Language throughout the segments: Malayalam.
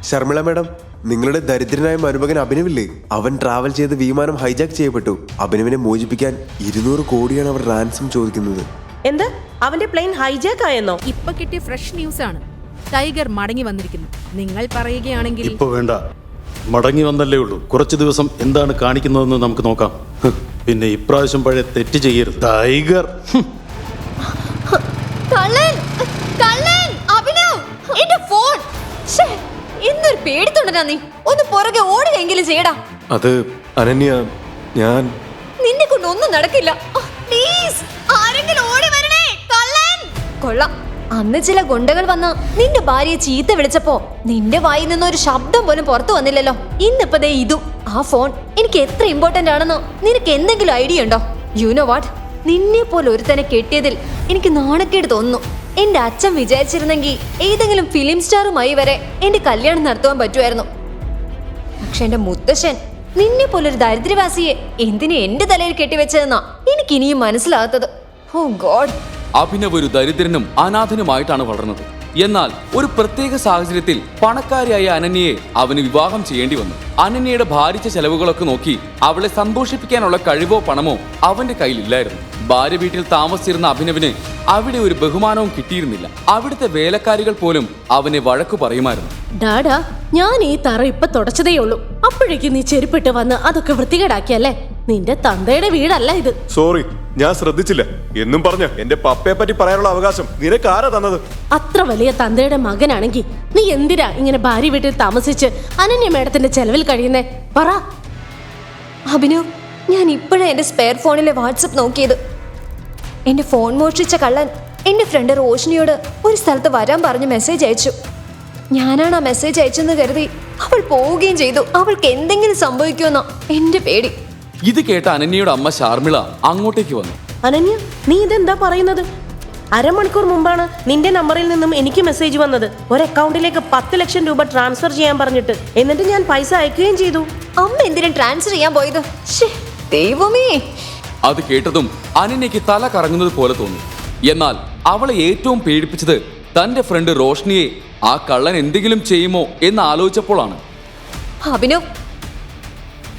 ശർമിള മാഡം, നിങ്ങളുടെ ദരിദ്രനായ മരുമകൻ അഭിനവില്ലേ, അവൻ ട്രാവൽ ചെയ്ത് വിമാനം ഹൈജാക്ക് ചെയ്യപ്പെട്ടു. അഭിനവിനെ മോചിപ്പിക്കാൻ 200 കോടിയാണ് അവർ റാൻസം ചോദിക്കുന്നത്. എന്ത്? അവന്റെ പ്ലെയിൻ ഹൈജാക്ക് ആയെന്നോ? ഇപ്പൊ കിട്ടിയ ഫ്രഷ് ന്യൂസ് ആണ്. ടൈഗർ മടങ്ങി വന്നിരിക്കുന്നു. നിങ്ങൾ പറയുകയാണെങ്കിൽ ഇപ്പൊ വേണ്ട, മടങ്ങി വന്നല്ലേ ഉള്ളൂ. കുറച്ചു ദിവസം എന്താണ് കാണിക്കുന്നതെന്ന് നമുക്ക് നോക്കാം. പിന്നെ ഇപ്രാവശ്യം പഴയ തെറ്റ് ചെയ്യരുത്. ടൈഗർ എന്തൊരു പേടിത്തൊണ്ടനാ നീ. ഒന്ന് പുറകെ ഓടുകയെങ്കിലും ചെയ്യടാ. അത് അനന്യ, ഞാൻ നിന്നെ കൊണ്ട് ഒന്നും നടക്കില്ല. പ്ലീസ് ആരെങ്കിലും ഓടി വരണേ. കള്ളൻ കൊള്ളാം. അന്ന് ചില ഗുണ്ടകൾ വന്ന് നിന്റെ ഭാര്യയെ ചീത്ത വിളിച്ചപ്പോ നിന്റെ വായിൽ നിന്ന് ഒരു ശബ്ദം പോലും പുറത്തു വന്നില്ലല്ലോ. ഇന്നിപ്പോ ദേ ഇതും. ആ ഫോൺ എനിക്ക് എത്ര ഇമ്പോർട്ടന്റ് ആണെന്നോ നിനക്ക് എന്തെങ്കിലും ഐഡിയ ഉണ്ടോ? യു നോ വാട്ട്, നിന്നെ പോലെ ഒരുത്തനെ കെട്ടിയതിൽ എനിക്ക് നാണക്കേട് തോന്നുന്നു. എന്റെ അച്ഛൻ വിചാരിച്ചിരുന്നെങ്കിൽ ഏതെങ്കിലും ഫിലിം സ്റ്റാറുമായി വരെ എന്റെ കല്യാണം നടത്തുവാൻ പറ്റുമായിരുന്നു. പക്ഷെ എന്റെ മുത്തശ്ശൻ നിന്നെ പോലൊരു ദരിദ്രവാസിയെ എന്തിനെ എന്റെ തലയിൽ കെട്ടിവെച്ചതെന്നാ എനിക്ക് ഇനിയും മനസ്സിലാകാത്തത്. ഓ ഗോഡ്. അഭിനവ് ഒരു ദരിദ്രനും അനാഥനുമായിട്ടാണ് വളർന്നത്. എന്നാൽ ഒരു പ്രത്യേക സാഹചര്യത്തിൽ പണക്കാരിയായ അനന്യയെ അവന് വിവാഹം ചെയ്യേണ്ടി വന്നു. അനന്യയുടെ ഭാരിച്ച ചെലവുകളൊക്കെ നോക്കി അവളെ സന്തോഷിപ്പിക്കാനുള്ള കഴിവോ പണമോ അവന്റെ കയ്യിലില്ലായിരുന്നു. ഭാര്യ വീട്ടിൽ താമസിച്ചിരുന്ന അഭിനവിന് അവിടെ ഒരു ബഹുമാനവും കിട്ടിയിരുന്നില്ല. അവിടുത്തെ വേലക്കാരികൾ പോലും അവനെ വഴക്കു പറയുമായിരുന്നു. ഡാഡാ, ഞാൻ ഈ തറ ഇപ്പൊ തുടച്ചതേ ഉള്ളൂ. അപ്പോഴേക്കും നീ ചെരുപ്പിട്ട് വന്ന് അതൊക്കെ വൃത്തികേടാക്കിയല്ലേ? നിന്റെ തന്തയുടെ വീടല്ല ഇത്. സോറി, ഞാൻ ശ്രദ്ധിച്ചില്ല. എന്നും പറഞ്ഞ എന്റെ പപ്പയെ പറ്റി പറയാനുള്ള അവകാശം നിനക്ക് ആരാ തന്നത്? അത്ര വലിയ തന്തയുടെ മകനാണെങ്കിൽ നീ എന്തിനാ ഇങ്ങനെ ഭാര്യ വീട്ടിൽ താമസിച്ച് അനന്യ മേഡത്തിന്റെ ചെലവിൽ കഴിയുന്നേ? പറ. അഭിനവ്, ഞാൻ ഇപ്പോഴാണ് എന്റെ സ്പെയർ ഫോണിലെ വാട്സപ്പ് നോക്കിയത്. എന്റെ ഫോൺ മോഷ്ടിച്ച കള്ളൻ എന്റെ ഫ്രണ്ട് റോഷിനിയോട് ഒരു സ്ഥലത്ത് വരാൻ പറഞ്ഞ് മെസ്സേജ് അയച്ചു. ഞാനാണ് ആ മെസ്സേജ് അയച്ചെന്ന് കരുതി അവൾ പോവുകയും ചെയ്തു. അവൾക്ക് എന്തെങ്കിലും സംഭവിക്കുമെന്നോ എന്റെ പേടി. ഇത് കേട്ട അനന്യയുടെ അമ്മ ശാർമിള അങ്ങോട്ടേക്ക് വന്നു. അനന്യ, നീ ഇതെന്താ പറയുന്നത്? അരമണിക്കൂർ മുമ്പാണ് നിന്റെ നമ്പറിൽ നിന്നും എനിക്ക് മെസ്സേജ് വന്നത്. ഒരു അക്കൗണ്ടിലേക്ക് 10 ലക്ഷം രൂപ ട്രാൻസ്ഫർ ചെയ്യാൻ പറഞ്ഞിട്ട്. എന്നിട്ട് ഞാൻ പൈസ അയക്കുകയും ചെയ്തു. അമ്മ എന്തിനാ ട്രാൻസ്ഫർ ചെയ്യാൻ പോയത്? ദൈവമേ. അത് കേട്ടതും അനന്യയ്ക്ക് തല കറങ്ങുന്നത് പോലെ തോന്നി. എന്നാൽ അവളെ ഏറ്റവും പേടിപ്പിച്ചത് തന്റെ ഫ്രണ്ട് റോഷ്നിയെ ആ കള്ളൻ എന്തെങ്കിലും ചെയ്യുമോ എന്ന് ആലോചിച്ചപ്പോഴാണ്. അഭിനവ്,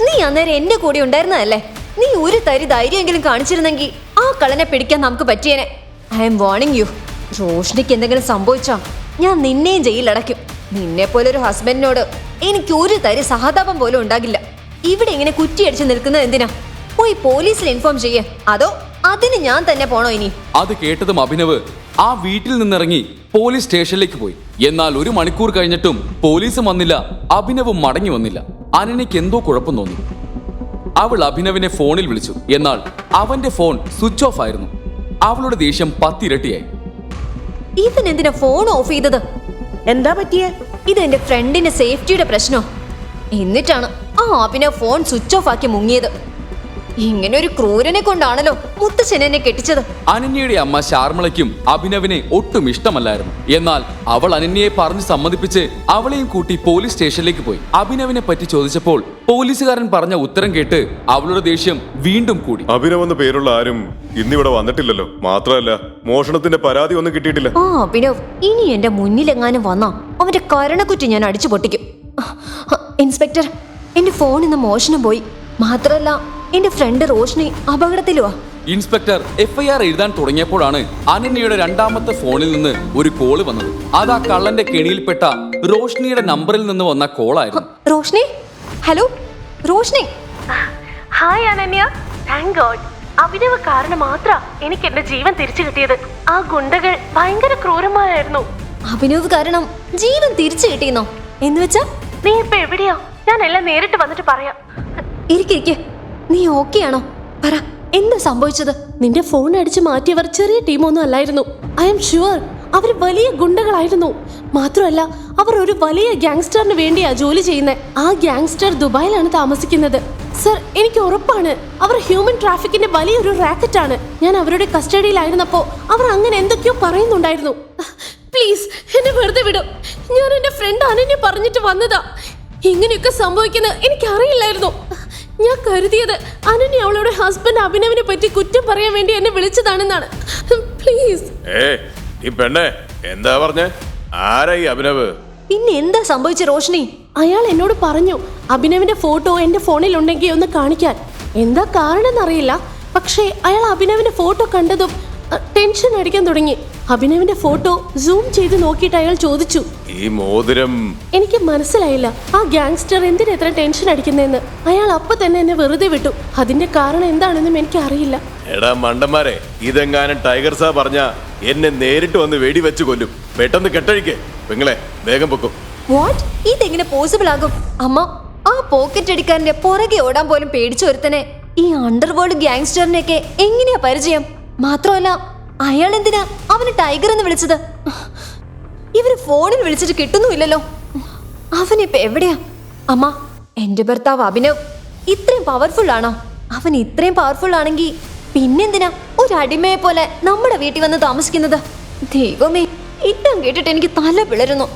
നീ അന്നേരം എന്റെ കൂടെ ഉണ്ടായിരുന്നതല്ലേ? നീ ഒരു തരി ധൈര്യമെങ്കിലും കാണിച്ചിരുന്നെങ്കിൽ ആ കള്ളനെ പിടിക്കാൻ നമുക്ക് പറ്റിയേനെ. I am warning you. റോഷ്നിക്ക് എന്തെങ്കിലും സംഭവിച്ചാ ഞാൻ നിന്നെയും ജയിലിലടയ്ക്കും. നിന്നെ പോലെ ഒരു ഹസ്ബൻഡിനോട് എനിക്ക് ഒരു തരി സഹതാപം പോലും ഉണ്ടാകില്ല. ഇവിടെ ഇങ്ങനെ കുറ്റിയടിച്ച് നിൽക്കുന്നത് എന്തിനാ? പോയി പോലീസിൽ ഇൻഫോം ചെയ്യേ, അതോ അതിന് ഞാൻ തന്നെ പോണോ ഇനി? അത് കേട്ടതും അഭിനവ് ആ വീട്ടിൽ നിന്നിറങ്ങി പോലീസ് സ്റ്റേഷനിലേക്ക് പോയി. എന്നാൽ 1 മണിക്കൂർ കഴിഞ്ഞിട്ടും പോലീസും വന്നില്ല, അഭിനവും മടങ്ങി വന്നില്ല. അനന്യയ്ക്ക് എന്തോ കുഴപ്പം തോന്നി. അവൾ അഭിനവിനെ ഫോണിൽ വിളിച്ചു. എന്നാൽ അവന്റെ ഫോൺ സ്വിച്ച് ഓഫ് ആയിരുന്നു. അവളുടെ ദേഷ്യം 10 ഇരട്ടിയായി. ഇവനെന്തിനാ ഫോൺ ഓഫ് ചെയ്തത്? എന്താ പറ്റിയേ? ഇത് എന്റെ ഫ്രണ്ടിന്റെ സേഫ്റ്റിയുടെ പ്രശ്നോ? എന്നിട്ടാണ് ആ അഭിനവ് ഫോൺ സ്വിച്ച് ഓഫ് ആക്കി മുങ്ങിയത്. ഇങ്ങനെ ഒരു ക്രൂരനെ കൊണ്ടാണല്ലോ മുത്തച്ഛൻ എന്നെ കെട്ടിച്ചത്. അനന്യയുടെ അമ്മ ശാർമിളയ്ക്കും അഭിനവിനെ ഒട്ടും ഇഷ്ടമല്ലായിരുന്നു. എന്നാൽ അവൾ അനന്യയെ പറഞ്ഞ് സമ്മതിപ്പിച്ച് അവളെയും കൂട്ടി പോലീസ് സ്റ്റേഷനിലേക്ക് പോയി. അഭിനവിനെ പറ്റി ചോദിച്ചപ്പോൾ പോലീസുകാരൻ പറഞ്ഞ ഉത്തരം കേട്ട് അവളുടെ ദേഷ്യം വീണ്ടും കൂടി. അഭിനവ് എന്ന പേരുള്ള ആരും ഇന്നിവിടെ വന്നിട്ടില്ലല്ലോ. മാത്രമല്ല മോഷണത്തിന്റെ പരാതി ഒന്നും കിട്ടിയിട്ടില്ല. ആ അഭിനവ് ഇനി എന്റെ മുന്നിലെങ്ങാനും വന്നാ അവന്റെ കരണക്കുറ്റി ഞാൻ അടിച്ചു പൊട്ടിക്കും. ഇൻസ്പെക്ടർ, എന്റെ ഫോൺ ഇന്ന് മോഷണം പോയി. മാത്രമല്ല എന്റെ ഫ്രണ്ട് റോഷ്നി അപകടത്തിലുവാ. ഇൻസ്പെക്ടർ FIR എഴുതാൻ തുടങ്ങിയപ്പോഴാണ് അനന്യയുടെ 2ാമത്തെ ഫോണിൽ നിന്ന് ഒരു കോള് വന്നത്. അത് ആ കള്ളന്റെ കെണിയിൽപ്പെട്ട റോഷ്നിയുടെ നമ്പറിൽ നിന്ന് വന്ന കോളായിരുന്നു. Roshni, hello Roshni. Hi Ananya, thank God. Abhinav കാരണം മാത്രം എനിക്ക് എന്റെ ജീവൻ തിരിച്ചു കിട്ടിയത്. ആ ഗുണ്ടകൾ ഭയങ്കര ക്രൂരന്മാരായിരുന്നു. അഭിനവ് കാരണം ജീവൻ തിരിച്ചു കിട്ടിയെന്നോ? എന്ന് വെച്ചാ നീ ഇപ്പൊ എവിടെയാ? ഞാൻ എല്ലാം നേരിട്ട് വന്നിട്ട് പറയാം. ഇരിക്കെ, നീ ഓക്കെ ആണോ? പറ, എന്താ സംഭവിച്ചത്? നിന്റെ ഫോൺ അടിച്ചു മാറ്റിയവർ ചെറിയ ടീമൊന്നും അല്ലായിരുന്നു. ഐ എം ഷുവർ അവർ വലിയ ഗുണ്ടകളായിരുന്നു. മാത്രമല്ല അവർ ഒരു വലിയ ഗാങ്സ്റ്ററിന് വേണ്ടിയാ ജോലി ചെയ്യുന്നത്. ആ ഗാങ്സ്റ്റർ ദുബായിലാണ് താമസിക്കുന്നത്. സർ, എനിക്ക് ഉറപ്പാണ് അവർ ഹ്യൂമൻ ട്രാഫിക്കിന്റെ വലിയൊരു റാക്കറ്റ് ആണ്. ഞാൻ അവരുടെ കസ്റ്റഡിയിലായിരുന്നപ്പോ അവർ അങ്ങനെ എന്തൊക്കെയോ പറയുന്നുണ്ടായിരുന്നു. പ്ലീസ് എന്നെ വെറുതെ വിടും. ഞാൻ എന്റെ ഫ്രണ്ട് അനന്യ പറഞ്ഞിട്ട് വന്നതാ. ഇങ്ങനെയൊക്കെ സംഭവിക്കുന്നത് എനിക്ക് അറിയില്ലായിരുന്നു. ഞാൻ കരുതിയത് അനന്യ അവളുടെ ഹസ്ബൻഡ് അഭിനവിനെ പറ്റി കുറ്റം പറയാൻ വേണ്ടി എന്നെ വിളിച്ചതാണെന്നാണ്. പ്ലീസ്. ഈ പെണ്ണെ എന്താ പറഞ്ഞേ? ആരാ ഈ അഭിനവ്? പിന്നെ എന്താ സംഭവിച്ച റോഷ്നി? അയാൾ എന്നോട് പറഞ്ഞു അഭിനവിന്റെ ഫോട്ടോ എന്റെ ഫോണിൽ ഉണ്ടെങ്കിൽ ഒന്ന് കാണിക്കാൻ. എന്താ കാരണം എന്നറിയില്ല, പക്ഷേ അയാൾ അഭിനവിന്റെ ഫോട്ടോ കണ്ടതും ടെൻഷൻ അടിക്കാൻ തുടങ്ങി. അഭിനവിന്റെ ഫോട്ടോ സൂം ചെയ്ത് നോക്കിയിട്ട് അയാൾ ചോദിച്ചു, ഈ മോതിരം. എനിക്ക് മനസ്സിലായില്ല ആ ഗാങ്സ്റ്റർ എന്തിനാ എത്ര ടെൻഷൻ അടിക്കുന്നതെന്ന്. അയാൾ അപ്പൊ തന്നെ എന്നെ വെറുതെ വിട്ടു. അതിന്റെ കാരണം എന്താണെന്നും എനിക്ക് അറിയില്ല. എടാ മണ്ടന്മാരെ, ഇതെങ്ങാനും ടൈഗർ സാ പറഞ്ഞ എന്നെ നേരിട്ട് വന്ന് വെടിവെച്ച് കൊല്ലും. പെട്ടെന്ന് കെട്ടഴിക്കേ പെങ്ങളെ, വേഗം പൊക്കും. വാട്ട്? ഇതെങ്ങനെ പോസിബിൾ ആകും? അമ്മ, ആ പോക്കറ്റ് അടിക്കാരന്റെ പുറകെ ഓടാൻ പോലും പേടിച്ചൊരുത്തനെ ഈ അണ്ടർവേൾഡ് ഗാങ്സ്റ്ററിനെയൊക്കെ എങ്ങനെയാ പരിചയം? മാത്രമല്ല അയാൾ എന്തിനാ അവന് ടൈഗർ എന്ന് വിളിച്ചത്? ഇവര് ഫോണിൽ വിളിച്ചിട്ട് കിട്ടുന്നുമില്ലല്ലോ. അവനിപ്പോ എവിടെയാ? അമ്മ, എന്റെ ഭർത്താവ് അഭിനവ് ഇത്രയും പവർഫുൾ ആണോ? അവൻ ഇത്രയും പവർഫുൾ ആണെങ്കിൽ പിന്നെന്തിനാ ഒരു അടിമയെ പോലെ നമ്മുടെ വീട്ടിൽ വന്ന് താമസിക്കുന്നത്? ദൈവമേ, ഇട്ടം കേട്ടിട്ട് എനിക്ക് തല പിളരുന്നു.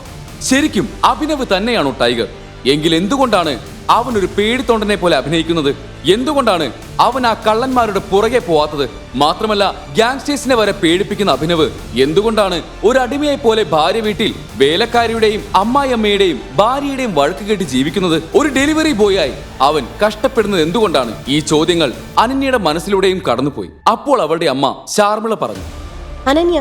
ശരിക്കും അഭിനവ് തന്നെയാണോ ടൈഗർ? എങ്കിൽ എന്തുകൊണ്ടാണ് അവൻ ഒരു പേടിത്തൊണ്ടനെ പോലെ അഭിനയിക്കുന്നത്? എന്തുകൊണ്ടാണ് അവൻ ആ കള്ളന്മാരുടെ പുറകെ പോവാത്തത്? മാത്രമല്ല ഗാങ്സ്റ്റേഴ്സിനെ വരെ പേടിപ്പിക്കുന്ന അഭിനവ് എന്തുകൊണ്ടാണ് ഒരു അടിമയെ പോലെ ഭാര്യ വീട്ടിൽ വേലക്കാരിയുടെയും അമ്മായിയമ്മയുടെയും ഭാര്യയുടെയും വഴക്ക് കേട്ട് ജീവിക്കുന്നത്? ഒരു ഡെലിവറി ബോയായി അവൻ കഷ്ടപ്പെടുന്നത് എന്തുകൊണ്ടാണ്? ഈ ചോദ്യങ്ങൾ അനന്യയുടെ മനസ്സിലൂടെയും കടന്നുപോയി. അപ്പോൾ അവളുടെ അമ്മ ശാർമിള പറഞ്ഞു, അനന്യ,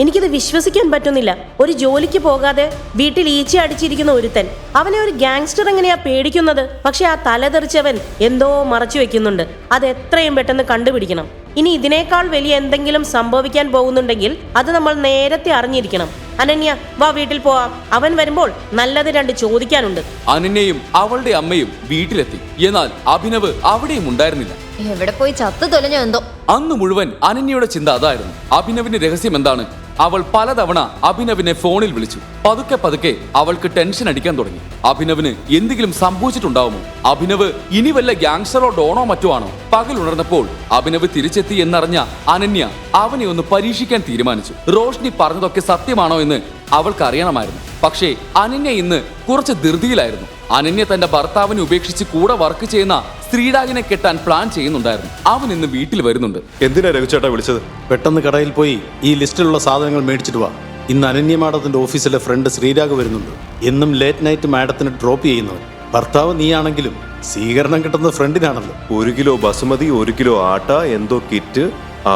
എനിക്കിത് വിശ്വസിക്കാൻ പറ്റുന്നില്ല. ഒരു ജോലിക്ക് പോകാതെ വീട്ടിൽ ഈച്ച അടിച്ചിരിക്കുന്ന ഒരുത്തൻ, അവനെ ഒരു ഗാങ്സ്റ്റർ എങ്ങനെയാ പേടിക്കുന്നത്? പക്ഷെ ആ തലതെറിച്ചവൻ എന്തോ മറച്ചു വെക്കുന്നുണ്ട്. അത് എത്രയും പെട്ടെന്ന് കണ്ടുപിടിക്കണം. ഇനി ഇതിനേക്കാൾ വലിയ എന്തെങ്കിലും സംഭവിക്കാൻ പോകുന്നുണ്ടെങ്കിൽ അത് നമ്മൾ നേരത്തെ അറിഞ്ഞിരിക്കണം. അനന്യ, വാ വീട്ടിൽ പോവാം. അവൻ വരുമ്പോൾ നല്ലത് രണ്ട് ചോദിക്കാനുണ്ട്. അനന്യയും അവളുടെ അമ്മയും വീട്ടിലെത്തി. എന്നാൽ അഭിനവ് അവിടെയും ഉണ്ടായിരുന്നില്ല. എവിടെ പോയി ചത്തു തൊലഞ്ഞോ എന്തോ. അന്ന് മുഴുവൻ അനന്യയുടെ ചിന്ത അതായിരുന്നു. അഭിനവിന്റെ രഹസ്യം എന്താണ്? അവൾ പലതവണ അഭിനവിനെ ഫോണിൽ വിളിച്ചു. പതുക്കെ പതുക്കെ അവൾക്ക് ടെൻഷൻ അടിക്കാൻ തുടങ്ങി. അഭിനവിന് എന്തെങ്കിലും സംഭവിച്ചിട്ടുണ്ടാവുമോ? അഭിനവ് ഇനി വല്ല ഗാങ്സ്റ്ററോ ഡോണോ മറ്റോ ആണോ? പകൽ ഉണർന്നപ്പോൾ അഭിനവ് തിരിച്ചെത്തി എന്നറിഞ്ഞ അനന്യ അവനെ ഒന്ന് പരീക്ഷിക്കാൻ തീരുമാനിച്ചു. റോഷ്നി പറഞ്ഞതൊക്കെ സത്യമാണോ എന്ന് അവൾക്ക് അറിയണമായിരുന്നു. പക്ഷേ അനന്യ ഇന്ന് കുറച്ച് ധൃതിയിലായിരുന്നു. അനന്യ തന്റെ ഭർത്താവിനെ ഉപേക്ഷിച്ച് കൂടെ വർക്ക് ചെയ്യുന്ന സ്ത്രീഡാഗിനെ കെട്ടാൻ പ്ലാൻ ചെയ്യുന്നുണ്ടായിരുന്നു. അവൻ ഇന്ന് വീട്ടിൽ വരുന്നുണ്ട്. എന്തിനാ രഘുചേട്ടാ വിളിച്ചത്? പെട്ടെന്ന് കടയിൽ പോയി ഈ ലിസ്റ്റിലുള്ള സാധനങ്ങൾ മേടിച്ചിട്ട് വാ. ഇന്ന് അനന്യ മാഡത്തിന്റെ ഓഫീസിലെ ഫ്രണ്ട് ശ്രീരാഗ് വരുന്നുണ്ട്. എന്നും ലേറ്റ് നൈറ്റ് മാഡത്തിന് ഡ്രോപ്പ് ചെയ്യുന്നവൻ. ഭർത്താവ് നീയാണെങ്കിലും സ്വീകരണം കിട്ടുന്നത് ഫ്രണ്ടിനാണല്ലോ. 1 കിലോ ബസുമതി, 1 കിലോ ആട്ട, എന്തോ കിറ്റ്,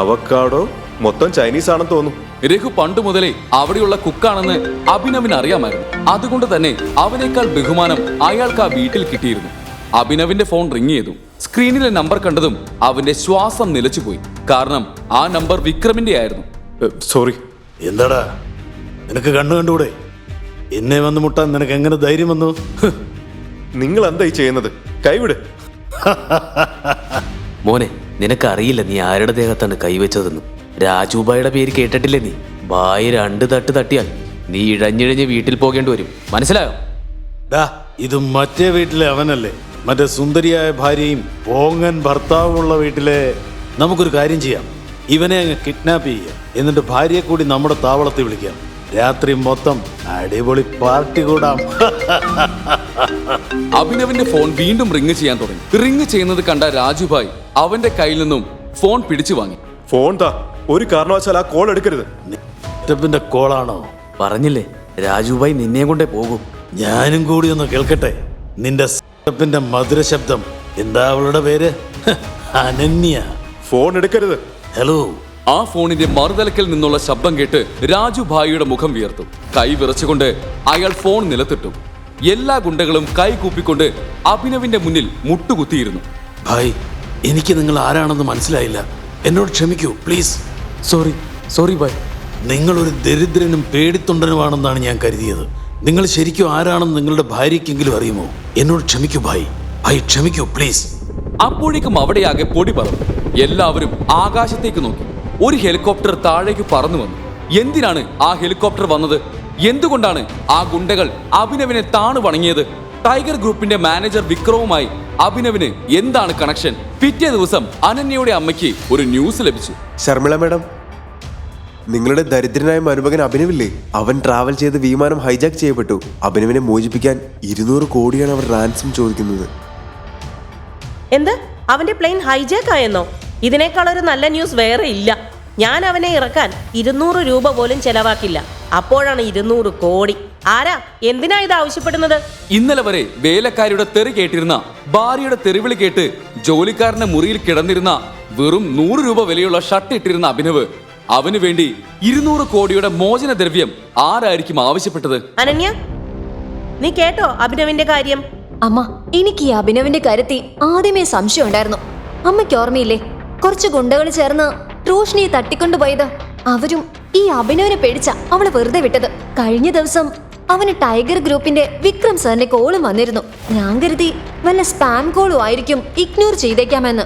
അവക്കാഡോ, മൊത്തം ചൈനീസ് ആണെന്ന് തോന്നുന്നു. രഘു പണ്ട് മുതലേ അവിടെയുള്ള കുക്കാണെന്ന് അഭിനവിന് അറിയാമായിരുന്നു. അതുകൊണ്ട് തന്നെ അവനേക്കാൾ ബഹുമാനം അയാൾക്ക് ആ വീട്ടിൽ കിട്ടിയിരുന്നു. അഭിനവിന്റെ ഫോൺ റിങ് ചെയ്തു. സ്ക്രീനിലെ നമ്പർ കണ്ടതും അവന്റെ ശ്വാസം നിലച്ചുപോയി. കാരണം ആ നമ്പർ വിക്രമിന്റെ ആയിരുന്നു. സോറി. എന്താടാ, നിനക്ക് കണ്ടുകൂടെ? എന്നെ വന്ന് മുട്ടാൻ നിനക്ക് എങ്ങനെ ധൈര്യം വന്നു? നിങ്ങൾ എന്തായി ചെയ്യുന്നത്? കൈവിട്. മോനെ, നിനക്കറിയില്ല നീ ആരുടെ ദേഹത്താണ് കൈവച്ചതെന്ന്. രാജുബായുടെ പേര് കേട്ടിട്ടില്ലേ നീ? ബായി 2 തട്ട് തട്ടിയാൽ നീ ഇഴഞ്ഞിഴഞ്ഞ് വീട്ടിൽ പോകേണ്ടി വരും. മനസ്സിലായോ? ഡാ, ഇത് മറ്റേ വീട്ടിലെ അവനല്ലേ? മറ്റേ സുന്ദരിയായ ഭാര്യയും പോങ്ങൻ ഭർത്താവുമുള്ള വീട്ടിലെ. നമുക്കൊരു കാര്യം ചെയ്യാം, ഇവനെ അങ്ങ് കിഡ്നാപ്പ് ചെയ്യാം. എന്നിട്ട് ഭാര്യയെ കൂടി നമ്മുടെ താവളത്തിൽ വിളിക്കാം. രാത്രി മൊത്തം അടിപൊളി പാർട്ടി കൂടാം. അഭിനവിന്റെ ഫോൺ വീണ്ടും റിങ് ചെയ്യാൻ തുടങ്ങി. റിങ് ചെയ്യുന്നത് കണ്ട രാജുഭായ് അവന്റെ കയ്യിൽ നിന്നും ഫോൺ പിടിച്ചു വാങ്ങി. ഫോൺ താ. ഒരു കാരണവശാൽ ആ കോൾ എടുക്കരുത്. സ്റ്റെപ്പിന്റെ കോളാണോ? പറഞ്ഞില്ലേ, രാജുബായി നിന്നെ കൊണ്ടേ പോകും. ഞാനും കൂടി ഒന്ന് കേൾക്കട്ടെ നിന്റെ സ്റ്റെപ്പിന്റെ മധുര ശബ്ദം. എന്താ അവളുടെ പേര്? അനന്യ. ഫോൺ എടുക്കരുത്. ഹലോ. ആ ഫോണിന്റെ മറുതലക്കിൽ നിന്നുള്ള ശബ്ദം കേട്ട് രാജുഭായിയുടെ മുഖം വിയർത്തു. കൈ വിറച്ചുകൊണ്ട് അയാൾ ഫോൺ നിലത്തിട്ടു. എല്ലാ ഗുണ്ടകളും കൈ കൂപ്പിക്കൊണ്ട് അഭിനവിന്റെ മുന്നിൽ മുട്ടുകുത്തിയിരുന്നു. ഭായ്, എനിക്ക് നിങ്ങൾ ആരാണെന്ന് മനസ്സിലായില്ല. എന്നോട് ക്ഷമിക്കൂ പ്ലീസ്. സോറി ഭായ്. നിങ്ങളൊരു ദരിദ്രനും പേടിത്തൊണ്ടനുമാണെന്നാണ് ഞാൻ കരുതിയത്. നിങ്ങൾ ശരിക്കും ആരാണെന്ന് നിങ്ങളുടെ ഭാര്യയ്ക്കെങ്കിലും അറിയുമോ? എന്നോട് ക്ഷമിക്കൂ ഭായ്. ഭായ് ക്ഷമിക്കൂ പ്ലീസ്. അപ്പോഴേക്കും അവിടെയാകെ പൊടി പറന്നു. എല്ലാവരും ആകാശത്തേക്ക് നോക്കി. ഒരു ഹെലികോപ്റ്റർ താഴേക്ക് പറന്നു വന്നു. എന്തിനാണ് ആ ഹെലികോപ്റ്റർ വന്നത്? എന്തുകൊണ്ടാണ് ആ ഗുണ്ടകൾ അഭിനവിനെ താണു വണങ്ങിയത്? ടൈഗർ ഗ്രൂപ്പിന്റെ മാനേജർ വിക്രവുമായി അഭിനവിന് എന്താണ് കണക്ഷൻ? പിറ്റേ ദിവസം അനന്യയുടെ അമ്മയ്ക്ക് ഒരു ന്യൂസ് ലഭിച്ചു. ശർമിള മാഡം, നിങ്ങളുടെ ദരിദ്രനായ മരുമകൻ അഭിനവില്ലേ, അവൻ ട്രാവൽ ചെയ്ത് വിമാനം ഹൈജാക്ക് ചെയ്യപ്പെട്ടു. അഭിനവിനെ മോചിപ്പിക്കാൻ 200 കോടിയാണ് അവർ റാൻസം ചോദിക്കുന്നത്. എന്ത്? അവന്റെ പ്ലെയിൻ ഹൈജാക്ക് ആയെന്നോ? ഇതിനേക്കാൾ ഒരു നല്ല ന്യൂസ് വേറെ ഇല്ല. ഞാൻ അവനെ ഇറക്കാൻ 200 രൂപ പോലും ചെലവാക്കില്ല. അപ്പോഴാണ് 200 കോടി. ആരാ എന്തിനാ ഇത് ആവശ്യപ്പെടുന്നത്? ഇന്നലെ വരെ വേലക്കാരിയുടെ തെറി കേട്ടിരുന്ന, ഭാര്യയുടെ തെറിവിളി കേട്ട് ജോലിക്കാരന്റെ മുറിയിൽ കിടന്നിരുന്ന, വെറും 100 രൂപ വിലയുള്ള ഷർട്ട് ഇട്ടിരുന്ന അഭിനവ് അവന് വേണ്ടി 200 കോടിയുടെ മോചന ദ്രവ്യം ആരായിരിക്കും ആവശ്യപ്പെട്ടത്? അനന്യ, നീ കേട്ടോ അഭിനവിന്റെ കാര്യം? അമ്മ, എനിക്ക് ഈ അഭിനവിന്റെ കാര്യത്തിൽ ആദ്യമേ സംശയം ഉണ്ടായിരുന്നു. അമ്മയ്ക്ക് ഓർമ്മയില്ലേ, കുറച്ച് ഗുണ്ടകൾ ചേർന്ന് റോഷ്നിയെ തട്ടിക്കൊണ്ടുപോയത്? അവരും ഈ അഭിനവിനെ പേടിച്ച അവളെ വെറുതെ വിട്ടത്. കഴിഞ്ഞ ദിവസം അവന് ടൈഗർ ഗ്രൂപ്പിന്റെ വിക്രം സാറിന്റെ കോളും വന്നിരുന്നു. ഞാൻ കരുതി വല്ല സ്പാം കോളും ആയിരിക്കും, ഇഗ്നോർ ചെയ്തേക്കാമെന്ന്.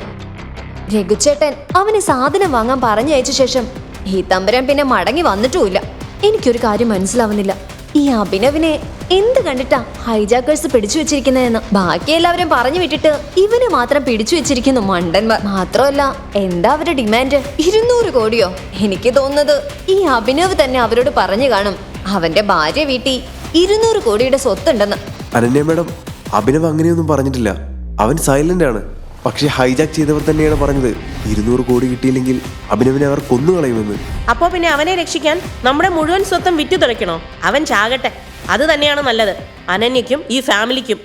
രഘുചേട്ടൻ അവന് സാധനം വാങ്ങാൻ പറഞ്ഞയച്ച ശേഷം ഈ തമ്പുരാൻ പിന്നെ മടങ്ങി വന്നിട്ടുമില്ല. എനിക്കൊരു കാര്യം മനസ്സിലാവുന്നില്ല, ഈ അഭിനവിനെ എന്ത് കണ്ടിട്ടാ ഹൈജാക്കേഴ്സ് പിടിച്ചു വെച്ചിരിക്കുന്നതെന്ന്. ബാക്കി എല്ലാവരും പറഞ്ഞു വിട്ടിട്ട് ഇവനെ മാത്രം പിടിച്ചു വെച്ചിരിക്കുന്നു മണ്ടന്മാർ. മാത്രമല്ല, എന്താ അവരുടെ ഡിമാൻഡ്? 200 കോടിയോ? എനിക്ക് തോന്നുന്നത് ഈ അഭിനവ് തന്നെ അവരോട് പറഞ്ഞു കാണും അവന്റെ ഭാര്യ വീട്ടിൽ 200 കോടിയുടെ സ്വത്തുണ്ടെന്ന്. അനന്യ മാഡം, അഭിനവ് അങ്ങനെയൊന്നും പറഞ്ഞിട്ടില്ല. അവൻ സൈലന്റ് ആണ്. പക്ഷെ ഹൈജാക്ക് ചെയ്തവർ തന്നെയാണ് പറഞ്ഞത് 200 കോടി കിട്ടിയില്ലെങ്കിൽ അഭിനവിനെ അവർ കൊന്നുകളയുമെന്ന്. അപ്പോ പിന്നെ അവനെ രക്ഷിക്കാൻ നമ്മുടെ മുഴുവൻ സ്വത്തും വിറ്റു തുളയ്ക്കണോ? അവൻ ചാകട്ടെ, അത് തന്നെയാണ് നല്ലത്, അനന്യയ്ക്കും ഈ ഫാമിലിക്കും.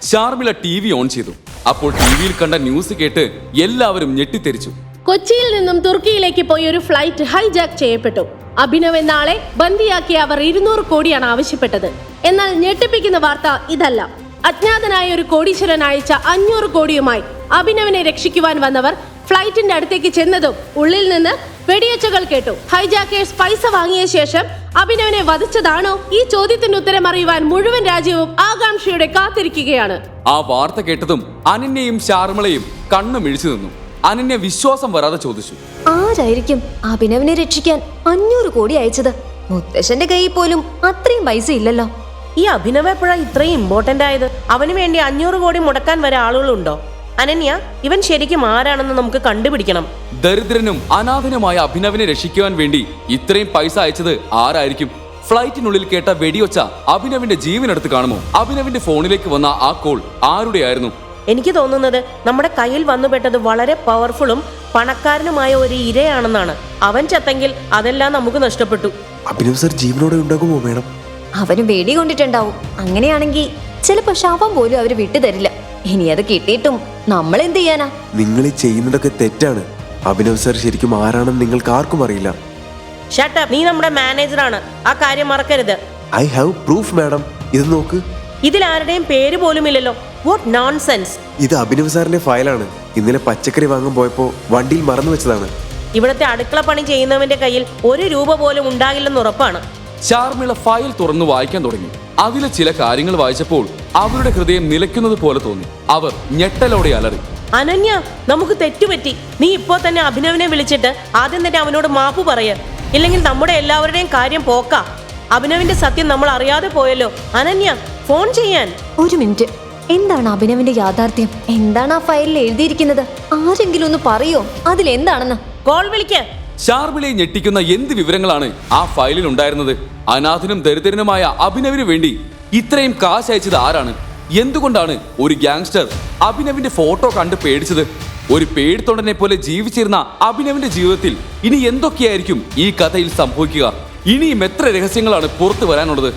ഷാർമിള TV ഓൺ ചെയ്തു. അപ്പോൾ ടിവിയിൽ കണ്ട ന്യൂസ് കേട്ട് എല്ലാവരും ഞെട്ടിത്തെറിച്ചു. കൊച്ചിയിൽ നിന്നും തുർക്കിയിലേക്ക് പോയ ഒരു ഫ്ലൈറ്റ് ഹൈജാക്ക് ചെയ്യപ്പെട്ടു. അഭിനവ് എന്ന ആളെ ബന്ദിയാക്കി അവർ 200 കോടിയാണ് ആവശ്യപ്പെട്ടത്. എന്നാൽ ഞെട്ടിപ്പിക്കുന്ന വാർത്ത ഇതല്ല. അജ്ഞാതനായ ഒരു കോടീശ്വരൻ അയച്ച 500 കോടിയുമായി അഭിനവിനെ രക്ഷിക്കുവാൻ വന്നവർ ഫ്ലൈറ്റിന്റെ അടുത്തേക്ക് ചെന്നതും ഉള്ളിൽ നിന്ന് വെടിയൊച്ചകൾ കേട്ടു. ഹൈജാക്കേഴ്സ് പൈസ വാങ്ങിയ ശേഷം അഭിനവിനെ വധിച്ചതാണോ? ഈ ചോദ്യത്തിന് ഉത്തരം അറിയുവാൻ മുഴുവൻ രാജ്യവും ആകാംക്ഷയോടെ കാത്തിരിക്കുകയാണ്. ആ വാർത്ത കേട്ടതും അനന്യയും ഷാർമിളയും കണ്ണു മിഴിച്ചു നിന്നു. അനന്യ വിശ്വാസം വരാതെ ചോദിച്ചു, ആരായിരിക്കും അഭിനവിനെ രക്ഷിക്കാൻ 500 കോടി അയച്ചത്? മുത്തശ്ശന്റെ കയ്യിൽ പോലും അത്രയും പൈസ ഇല്ലല്ലോ. ഈ അഭിനവ് എപ്പോഴാ ഇത്രയും ഇമ്പോർട്ടന്റ് ആയത്? അവന് വേണ്ടി 500 കോടി മുടക്കാൻ വരെ ആളുകളുണ്ടോ? അനന്യ, ഇവൻ ശരിക്കും ആരാണെന്ന് നമുക്ക് കണ്ടുപിടിക്കണം. ദരിദ്രനും അനാഥനുമായ അഭിനവിനെ രക്ഷിക്കുവാൻ വേണ്ടി ഇത്രയും പൈസ അയച്ചത് ആരായിരിക്കും? ഫ്ലൈറ്റിനുള്ളിൽ കേട്ട വെടിയൊച്ച അഭിനവിന്റെ ജീവനെടുത്ത് കാണുമോ? അഭിനവിന്റെ ഫോണിലേക്ക് വന്ന ആ കോൾ ആരുടെയായിരുന്നു? എനിക്ക് തോന്നുന്നത് നമ്മുടെ കയ്യിൽ വന്നുപെട്ടത് വളരെ പവർഫുള്ളും പണക്കാരനുമായ ഒരു ഇരയാണെന്നാണ്. അവൻ ചത്തെങ്കിൽ അതെല്ലാം നമുക്ക് നഷ്ടപ്പെട്ടു. അഭിനവ് സർ ജീവനോടെ ഉണ്ടാകുമോ മേഡം? അവന് വെടി കൊണ്ടിട്ടുണ്ടാവും. അങ്ങനെയാണെങ്കിൽ ചിലപ്പോ ശവം പോലും അവര് വിട്ടുതരില്ല. ഇനി അത് കിട്ടിയിട്ടും നമ്മൾ എന്ത് ചെയ്യാനാ? നിങ്ങൾ ഈ ചെയ്യുന്നതൊക്കെ തെറ്റാണ്. അഭിനവ് സർ ശരിക്കും ആരാണെന്ന് നിങ്ങൾക്ക് ആർക്കും അറിയില്ല. ഷട്ട് അപ്പ്, നീ നമ്മുടെ മാനേജറാണ്, ആ കാര്യം മറക്കരുത്. I have proof madam. ഇത് നോക്ക്. ഇതിൽ ആരുടെയും പേര് പോലും ഇല്ലല്ലോ. What nonsense. ഇത് അഭിനവ് സാറിന്റെ ഫയലാണ്. ഇന്നലെ പച്ചക്കറി വാങ്ങാൻ പോയപ്പോ വണ്ടിയിൽ മറന്നു വെച്ചതാണ്. ഇവിടുത്തെ അടുക്കള പണി ചെയ്യുന്നവന്റെ കയ്യിൽ 1 രൂപ പോലും ഉണ്ടാകില്ലെന്ന് ഉറപ്പാണ്. ഷാർമിള ഫയൽ തുറന്നു വായിക്കാൻ തുടങ്ങി. അതിലെ ചില കാര്യങ്ങൾ വായിച്ചപ്പോൾ അവരുടെ ഹൃദയം നിലയ്ക്കുന്നത് പോലെ തോന്നി. അവർ ഞെട്ടലോടെ അലറി, അനന്യ, നമുക്ക് തെറ്റുപറ്റി. നീ ഇപ്പോ തന്നെ അഭിനവിനെ വിളിച്ചിട്ട് ആദ്യം തന്നെ അവനോട് മാപ്പ് പറയ, ഇല്ലെങ്കിൽ നമ്മുടെ എല്ലാവരുടെയും കാര്യം പോക്കാ. അഭിനവിന്റെ സത്യം നമ്മൾ അറിയാതെ പോയല്ലോ. അനന്യ, ഫോൺ ചെയ്യാൻ. ഒരു മിനിറ്റ്, എന്താണ് അഭിനവിന്റെ യാഥാർത്ഥ്യം? എന്താണ് ആ ഫയലിൽ എഴുതിയിരിക്കുന്നത്? ആരെങ്കിലും ഒന്ന് പറയോ അതിലെന്താണെന്ന്? കോൾ വിളിക്ക. ഷാർമിളയെ ഞെട്ടിക്കുന്ന എന്ത് വിവരങ്ങളാണ് ആ ഫയലിൽ ഉണ്ടായിരുന്നത്? അനാഥനും ദരിദ്രനുമായ അഭിനവിന് വേണ്ടി ഇത്രയും കാശ് അയച്ചത് ആരാണ്? എന്തുകൊണ്ടാണ് ഒരു ഗ്യാങ്സ്റ്റർ അഭിനവിന്റെ ഫോട്ടോ കണ്ട് പേടിച്ചത്? ഒരു പേടിത്തൊണ്ടനെ പോലെ ജീവിച്ചിരുന്ന അഭിനവിന്റെ ജീവിതത്തിൽ ഇനി എന്തൊക്കെയായിരിക്കും ഈ കഥയിൽ സംഭവിക്കുക? ഇനിയും എത്ര രഹസ്യങ്ങളാണ് പുറത്തു വരാനുള്ളത്?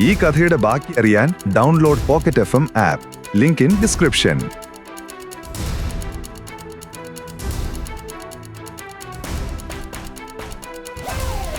ഈ കഥയുടെ ബാക്കി അറിയാൻ download pocket FM app. Link in description.